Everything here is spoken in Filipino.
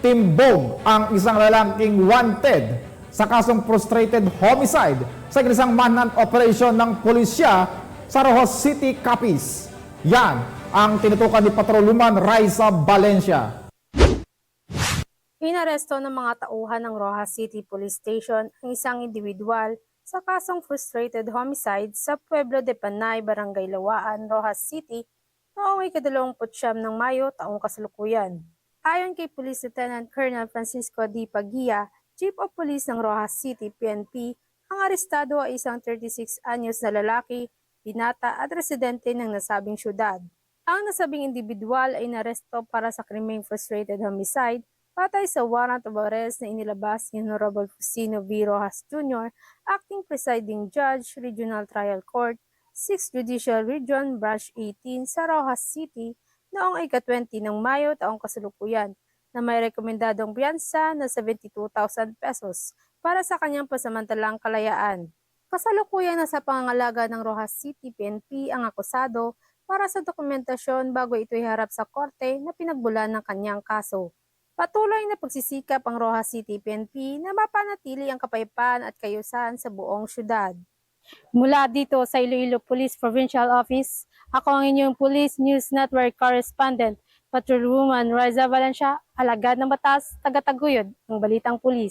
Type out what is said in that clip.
timbog ang isang lalaking wanted sa kasong frustrated homicide sa isang manhunt operation ng pulisya sa Rojas City, Capiz. Yan ang tinutukan ni Patrolwoman Raisa Valencia. Inaresto ng mga tauhan ng Rojas City Police Station ang isang individual sa kasong frustrated homicide sa Pueblo de Panay, Barangay Lawaan, Rojas City noong ika-29 ng Mayo taong kasalukuyan. Ayon kay Police Lieutenant Colonel Francisco D. Pagia, Chief of Police ng Rojas City, PNP, ang arestado ay isang 36 anyos na lalaki, binata at residente ng nasabing syudad. Ang nasabing individual ay naresto para sa krimeng frustrated homicide patay sa warrant of arrest na inilabas ni Honorable Faustino V. Rojas Jr., Acting Presiding Judge, Regional Trial Court, 6th Judicial Region, Branch 18 sa Rojas City noong ika-20 ng Mayo taong kasalukuyan na may rekomendadong piyansa na 72,000 pesos para sa kanyang pasamantalang kalayaan. Kasalukuyan na sa pangangalaga ng Rojas City PNP ang akusado para sa dokumentasyon bago ito iharap sa korte na pinagbulan ng kanyang kaso. Patuloy na pagsisikap ang Rojas City PNP na mapanatili ang kapayapaan at kayusan sa buong syudad. Mula dito sa Iloilo Police Provincial Office, ako ang inyong Police News Network Correspondent, Patrolwoman Raisa Valencia, alagad ng batas, taga-taguyod ng Balitang Pulis.